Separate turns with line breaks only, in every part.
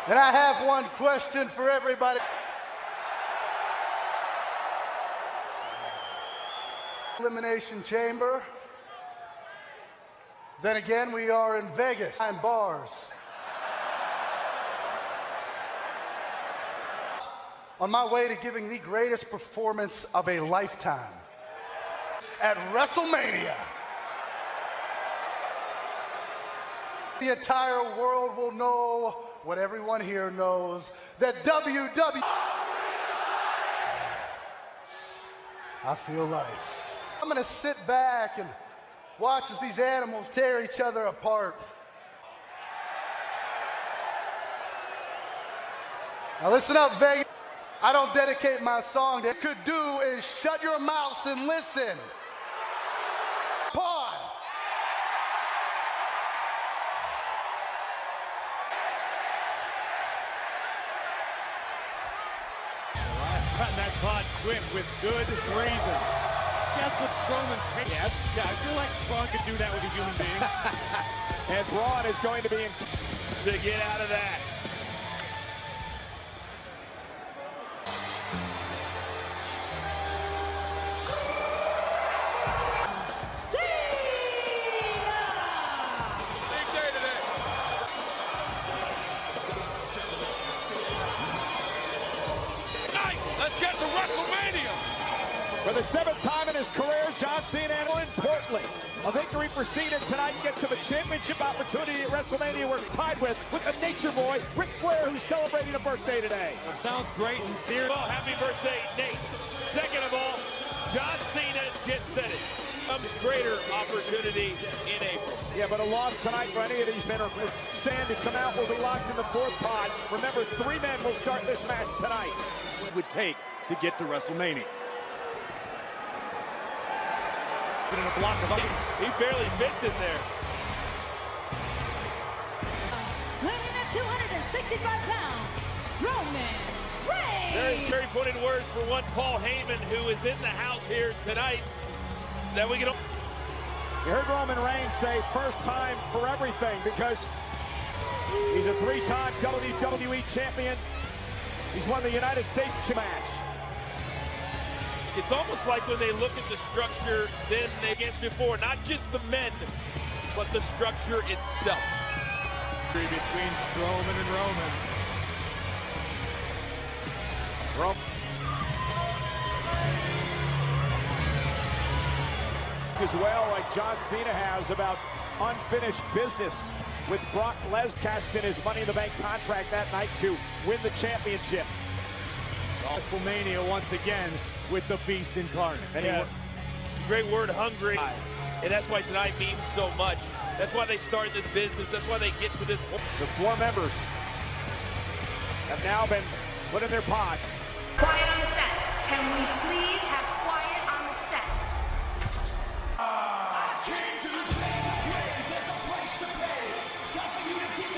And I have one question for everybody. Elimination Chamber. Then again, we are in Vegas, behind bars. On my way to giving the greatest performance of a lifetime at WrestleMania. The entire world will know what everyone here knows, that WWE. I feel life. I'm gonna sit back and watch as these animals tear each other apart. Now listen up, Vegas. I don't dedicate my song. What you could do is shut your mouths and listen. Pause.
Elias cutting that pod quick with good reason. Just with Strowman's case. Yes. Yeah, I feel like Braun could do that with a human being.
And Braun is going to be in
to get out of that.
Let's get to WrestleMania!
For the 7th time in his career, John Cena, and more importantly, a victory for Cena tonight gets him a championship opportunity at WrestleMania. We're tied with the Nature Boy, Ric Flair, who's celebrating a birthday today.
That sounds great in theory. Well, happy birthday, Nate. Second of all, John Cena just said it. A greater opportunity in April.
Yeah, but a loss tonight for any of these men or Sam to come out will be locked in the 4th pod. Remember, 3 men will start this match tonight.
It would take to get to WrestleMania.
In a block of ice. He barely fits in there.
Weighing at 265 pounds, Roman Reigns.
Very pointed words for one Paul Heyman, who is in the house here tonight. That we can.
You heard Roman Reigns say first time for everything because he's a 3-time WWE champion. He's won the United States match.
It's almost like when they look at the structure then against before, not just the men, but the structure itself. Between Strowman and Roman.
As well, like John Cena has, about unfinished business with Brock Lesnar cashed in his Money in the Bank contract that night to win the championship.
WrestleMania once again with the Beast incarnate.
Yeah. Great word, hungry. And that's why tonight means so much. That's why they start this business. That's why they get to this point.
The 4 members have now been put in their pods.
Quiet on the set. Can we please have quiet on the set?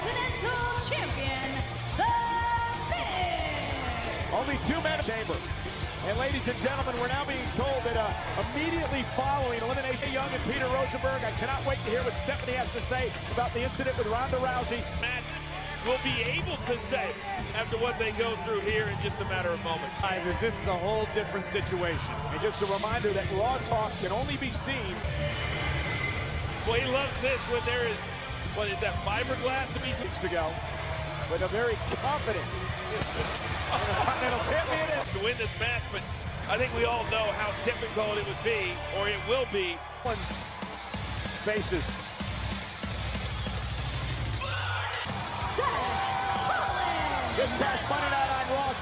Continental Champion, The Miz.
Only 2 men in the chamber. And ladies and gentlemen, we're now being told that immediately following elimination, Young and Peter Rosenberg, I cannot wait to hear what Stephanie has to say about the incident with Ronda Rousey.
Match will be able to say after what they go through here in just a matter of moments.
This is a whole different situation.
And just a reminder that Raw Talk can only be seen.
Well, he loves this when there is, what is that, fiberglass to be
weeks ago, with a very confident Continental Champion
to win this match, but I think we all know how difficult it would be, or it will be.
One's faces. This past Monday night on Raw,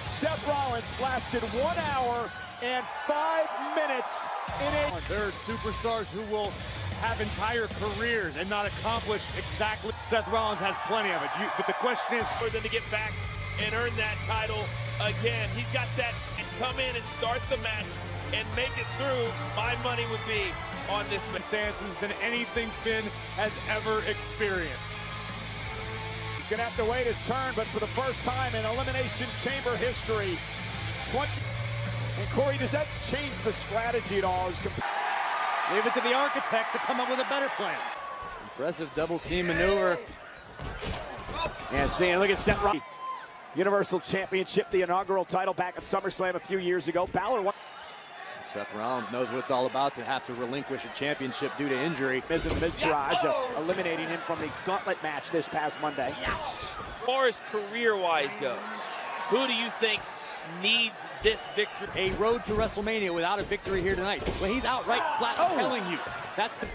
Seth Rollins lasted 1 hour and 5 minutes in a...
There are superstars who will have entire careers and not accomplish exactly. Seth Rollins has plenty of it. But the question is,
for them to get back and earn that title again. He's got that and come in and start the match and make it through. My money would be on this
stances than anything Finn has ever experienced.
He's going to have to wait his turn, but for the first time in Elimination Chamber history, 20. And Corey, does that change the strategy at all?
Leave it to the architect to come up with a better plan.
Impressive double team maneuver.
And seeing, look at Seth Rollins. Universal Championship, the inaugural title back at SummerSlam a few years ago. Balor won.
Seth Rollins knows what it's all about to have to relinquish a championship due to injury.
Miz and the Miztourage eliminating him from the gauntlet match this past Monday.
As far as career-wise goes, who do you think needs this victory?
A road to WrestleMania without a victory here tonight. When he's outright flat telling you, that's the...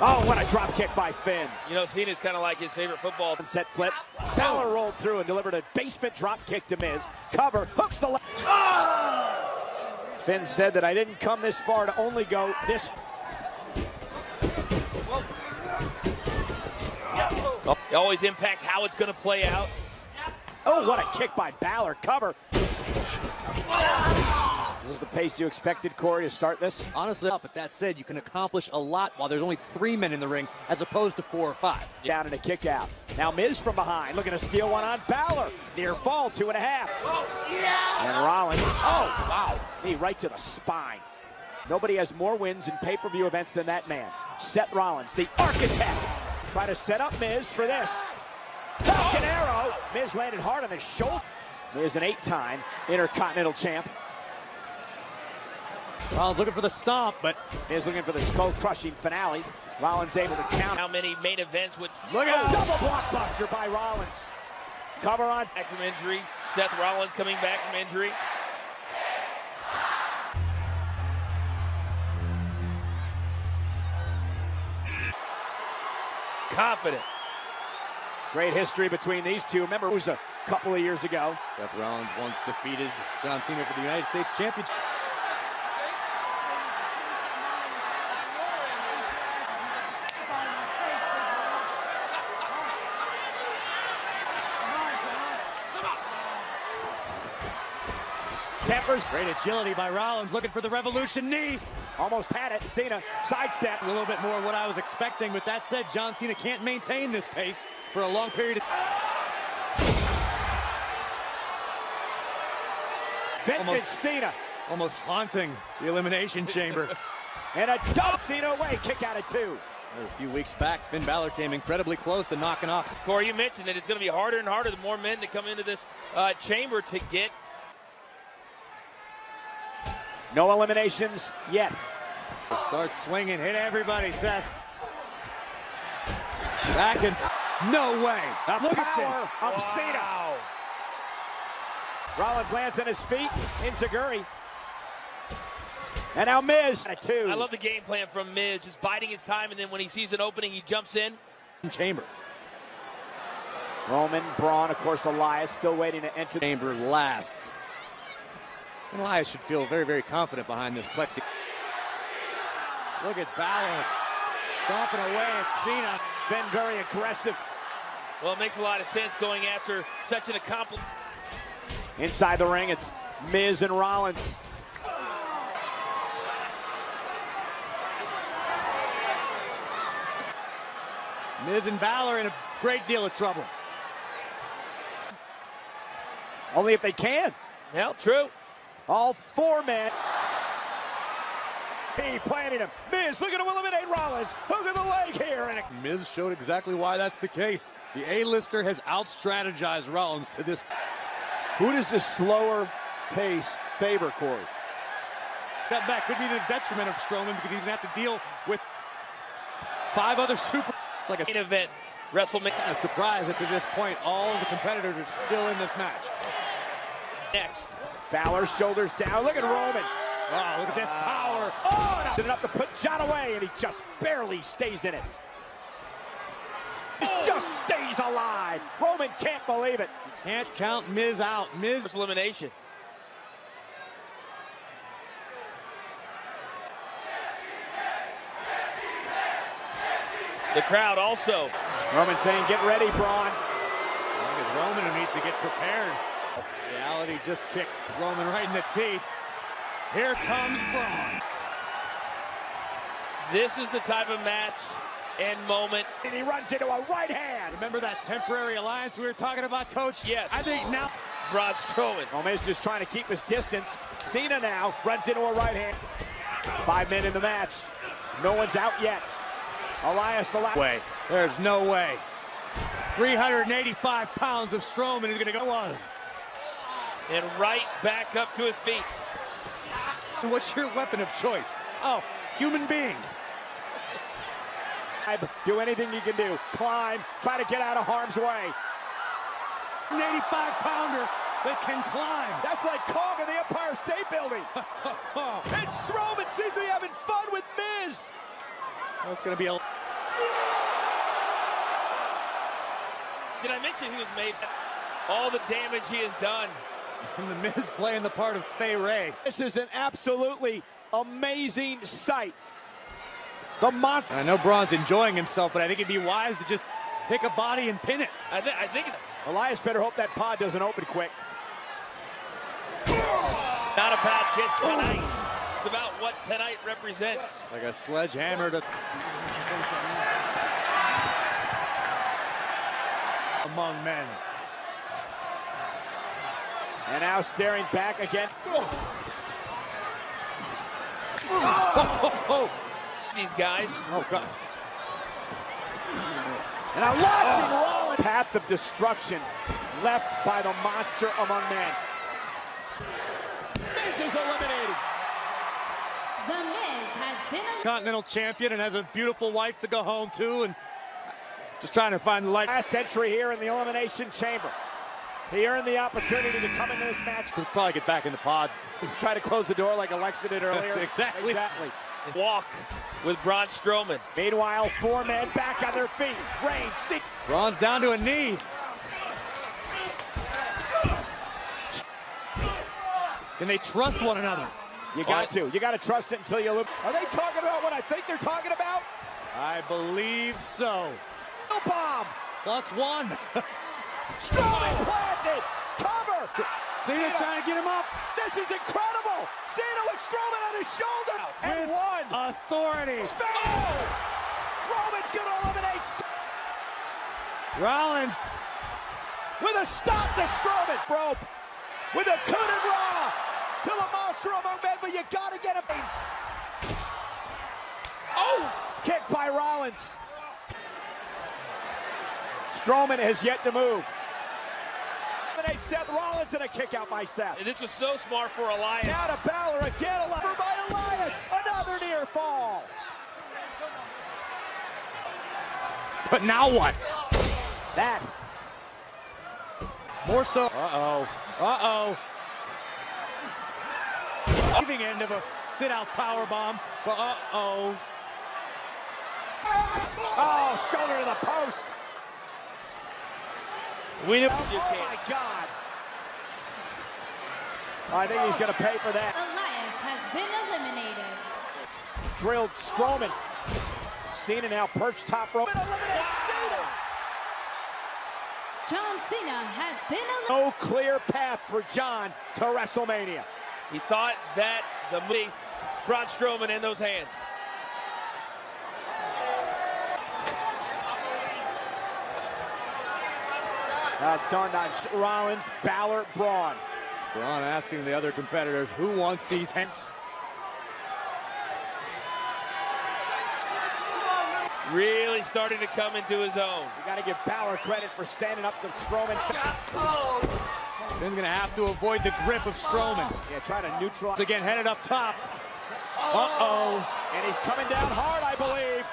Oh, what a drop kick by Finn.
You know, Cena's kind of like his favorite football.
Set flip. Balor rolled through and delivered a basement drop kick to Miz. Cover, hooks the left. Oh! Finn said that I didn't come this far to only go this.
It always impacts how it's going to play out.
Oh, what a kick by Balor. Cover. This is the pace you expected, Corey, to start this?
Honestly, but that said, you can accomplish a lot while there's only 3 men in the ring as opposed to 4 or 5.
Down and a kick out. Now Miz from behind, looking to steal one on Balor. Near fall, 2.5. Yeah! And Rollins, oh, wow. Knee right to the spine. Nobody has more wins in pay-per-view events than that man. Seth Rollins, the architect. Trying to set up Miz for this. Falcon Arrow. Miz landed hard on his shoulder. Miz an 8-time Intercontinental champ.
Rollins looking for the stomp, but
Miz looking for the skull-crushing finale. Rollins able to count.
How many main events would...
Look at a double blockbuster by Rollins. Cover on.
Back from injury. Seth Rollins coming back from injury. Confident.
Great history between these two. Remember, it was a couple of years ago.
Seth Rollins once defeated John Cena for the United States Championship.
Tempers.
Great agility by Rollins, looking for the Revolution knee.
Almost had it. Cena sidesteps.
A little bit more what I was expecting, but that said, John Cena can't maintain this pace for a long period of
Vintage Cena.
Almost haunting the Elimination Chamber.
And a dump Cena away. Kick out at 2.
A few weeks back, Finn Balor came incredibly close to knocking off.
Corey, you mentioned that it's going to be harder and harder the more men that come into this chamber to get.
No eliminations yet.
Start swinging, hit everybody, Seth. Back and no way. Look at this.
Of Cena. Rollins lands on his feet. Enziguri. And now Miz at 2.
I love the game plan from Miz, just biding his time, and then when he sees an opening, he jumps in.
Chamber.
Roman, Braun, of course, Elias still waiting to enter.
Chamber last. And Elias should feel very, very confident behind this plexi. Look at Balor stomping away at Cena.
Finn very aggressive.
Well, it makes a lot of sense going after such an accomplished.
Inside the ring, it's Miz and Rollins.
Miz and Balor in a great deal of trouble.
Only if they can.
Well, true.
All 4 men. He planted him. Miz looking to eliminate Rollins. Hook of the leg here. And
Miz showed exactly why that's the case. The A-lister has out-strategized Rollins to this.
who does this slower pace favor, Corey?
That back could be the detriment of Strowman because he's going to have to deal with 5 other super. It's like a
main event. WrestleMania.
A surprise that to this point, all of the competitors are still in this match.
Next.
Balor shoulders down. Look at Roman.
Wow, look at this power.
Oh, no. Enough to put John away, and he just barely stays in it. He just stays alive. Roman can't believe it.
You can't count Miz out. Miz
First elimination. The crowd also.
Roman saying, get ready, Braun.
I think it's Roman who needs to get prepared. Reality just kicked Roman right in the teeth. Here comes Braun.
This is the type of match and moment.
And he runs into a right hand.
Remember that temporary alliance we were talking about, Coach?
Yes.
I think now
Braun Strowman.
Roman's just trying to keep his distance. Cena now runs into a right hand. 5 men in the match. No one's out yet. Elias the last.
way. There's no way. 385 pounds of Strowman is going to go.
And right back up to his feet.
What's your weapon of choice? Oh, human beings.
Do anything you can do. Climb, try to get out of harm's way.
An 85-pounder that can climb.
That's like Kong in the Empire State Building. And Strowman seems to be having fun with Miz.
Well, it's going to be a...
Did I mention he was made all the damage he has done?
And the Miz playing the part of Fay Ray.
This is an absolutely amazing sight. The monster.
I know Braun's enjoying himself, but I think it'd be wise to just pick a body and pin it.
I think it's
Elias better hope that pod doesn't open quick.
not about just tonight. It's about what tonight represents.
Like a sledgehammer to... among men.
And now staring back again.
These guys.
Oh, God.
And a launching roll. Path of destruction left by the monster among men. Miz is eliminated.
The Miz has been
Continental champion and has a beautiful wife to go home to, and just trying to find the light.
Last entry here in the Elimination Chamber. He earned the opportunity to come into this match.
He'll probably get back in the pod.
Try to close the door like Alexa did earlier.
That's exactly.
Walk with Braun Strowman.
Meanwhile, four men back on their feet. Reigns, see.
Braun's down to a knee. Can they trust one another?
You got to. You got to trust it until you lose. Are they talking about what I think they're talking about?
I believe so.
No bomb.
+1.
Strowman planted. Cover.
Cena trying to get him up.
This is incredible. Cena with Strowman on his shoulder. And
With
one.
authority.
Oh! Roman's going to eliminate.
Rollins.
With a stop to Strowman. Rope. With a coup de grace to the monster among men, but you got to get him. Oh! Kick by Rollins. Strowman has yet to move. Eliminate Seth Rollins and a kick out by Seth.
And this was so smart for Elias.
Now to Balor again, over by Elias. Another near fall.
But now what?
That.
More so. Uh-oh. Uh-oh. Receiving end of a sit-out powerbomb. But uh-oh.
Oh, shoulder to the post.
You
Oh
can't.
my God. I think he's going to pay for that.
Elias has been eliminated.
Drilled Strowman. Cena now perched top rope. Eliminate Cena.
John Cena has been eliminated.
No clear path for John to WrestleMania.
He thought that the movie brought Strowman in those hands.
Now it's turned on Rollins, Balor, Braun.
Braun asking the other competitors, who wants these hands?
Really starting to come into his own.
You got to give Balor credit for standing up to Strowman.
Finn's gonna have to avoid the grip of Strowman.
Yeah, try to neutralize.
Again, headed up top. Uh-oh.
And he's coming down hard, I believe.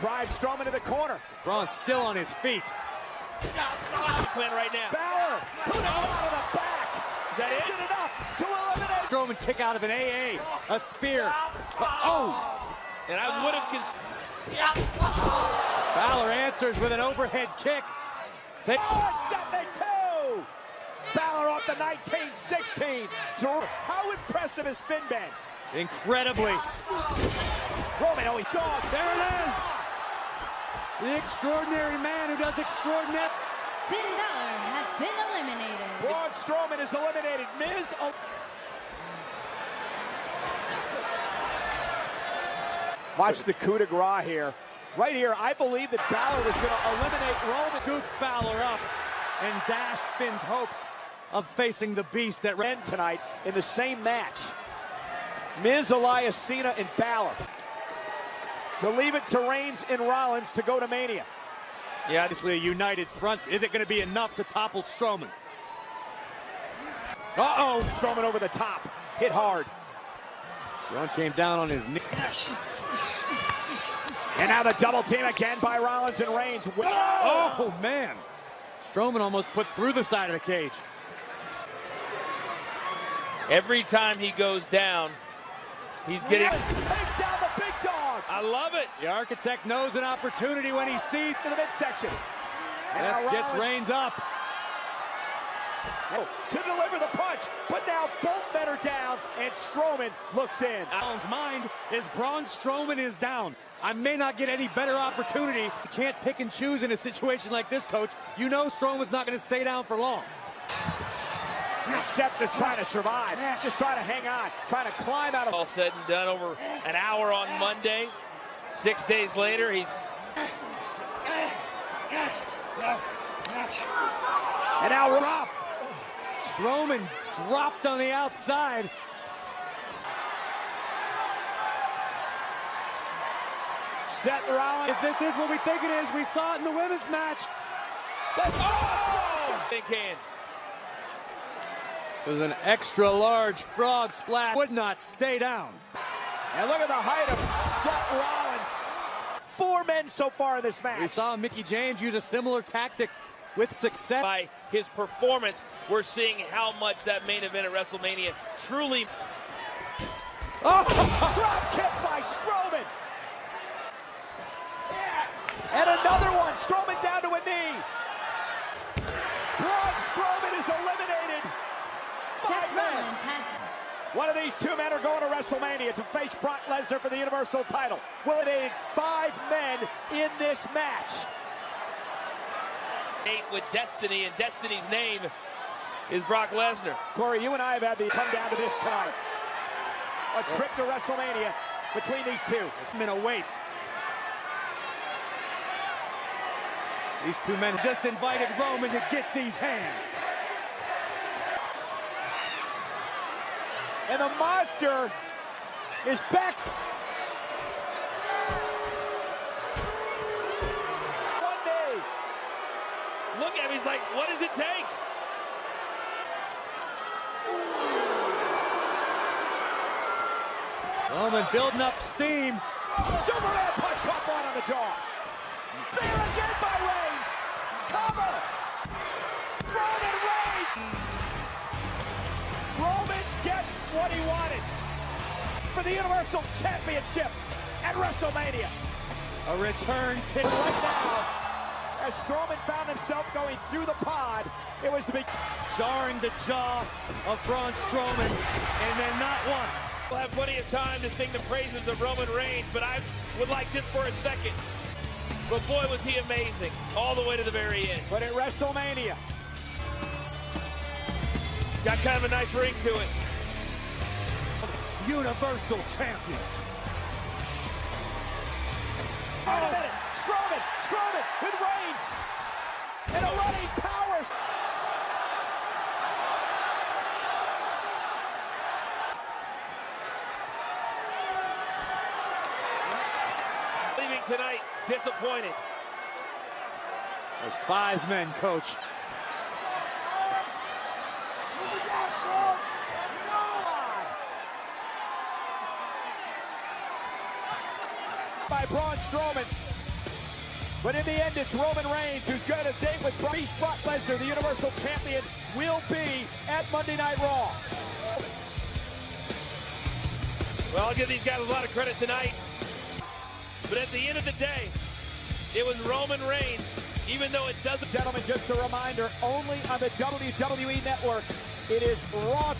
Drives Strowman to the corner.
Braun's still on his feet.
Plan right now.
Balor, put him out of the back.
Is that it?
Is it enough to eliminate?
Strowman kick out of an AA. A spear. Oh!
And I would have
Balor answers with an overhead kick. Take.
Oh, it's 72. Balor off the 1916. How impressive has Finn been?
Incredibly.
Roman, oh, he dog.
There it is. The extraordinary man who does extraordinary.
Finn Balor has been eliminated.
Braun Strowman is eliminated. Miz. Watch the coup de grace here. Right here, I believe that Balor was going to eliminate Roman.
Goofed Balor up and dashed Finn's hopes of facing the beast that ran
Tonight in the same match. Miz, Elias, Cena, and Balor. To leave it to Reigns and Rollins to go to Mania.
Yeah,
Obviously a united front. Is it going to be enough to topple Strowman? Uh-oh.
Strowman over the top. Hit hard.
Braun came down on his knee.
And now the double team again by Rollins and Reigns.
Oh, man. Strowman almost put through the side of the cage.
every time he goes down, he's getting...
Takes down the big dog.
I love it.
The Architect knows an opportunity when he sees
To the midsection.
Seth gets Reigns up.
To deliver the punch, but now both men are down, and Strowman looks in.
Allen's mind is Braun Strowman is down. I may not get any better opportunity. You can't pick and choose in a situation like this, Coach. You know Strowman's not going to stay down for long.
Seth just trying to survive, just trying to hang on, trying to climb out of...
All said and done, over an hour on Monday. 6 days later, he's...
And now
Drop. Strowman dropped on the outside.
Seth Rollins.
If this is what we think it is, we saw it in the women's match.
Big hand.
It was an extra large frog splash. Would not stay down.
And look at the height of Seth Rollins. 4 men so far in this match.
We saw Mickie James use a similar tactic with success.
By his performance, we're seeing how much that main event at WrestleMania truly...
Drop kick by Strowman. And another one. Strowman down to a knee. Braun Strowman is eliminated. 5 men. One of these 2 men are going to WrestleMania to face Brock Lesnar for the Universal title. Will it aid 5 men in this match?
With Destiny, and Destiny's name is Brock Lesnar.
Corey, you and I have had the come down to this tonight. A trip to WrestleMania between these 2.
It's been awaits. These 2 men just invited Roman to get these hands.
And the monster is back. One day.
Look at him, he's like, what does it take?
Roman building up steam.
Superman punch caught one on the jaw. There again by Reigns. Cover. Roman Reigns. Roman gets what he wanted for the Universal Championship at WrestleMania.
A return ticket
Right now, as Strowman found himself going through the pod, it was the big...
jarring the jaw of Braun Strowman, and then not one.
We'll have plenty of time to sing the praises of Roman Reigns, but I would like just for a second. But boy, was he amazing, all the way to the very end.
But at WrestleMania,
It's got kind of a nice ring to it.
Universal Champion.
wait a minute, Strowman with Reigns, and a running powers.
Leaving tonight, disappointed.
There's 5 men, Coach.
By Braun Strowman. But in the end, it's Roman Reigns who's going to date with Brock Lesnar. The Universal Champion will be at Monday Night Raw.
Well, I'll give these guys a lot of credit tonight. But at the end of the day, it was Roman Reigns, even though it doesn't...
Gentlemen, just a reminder, only on the WWE Network, it is Raw.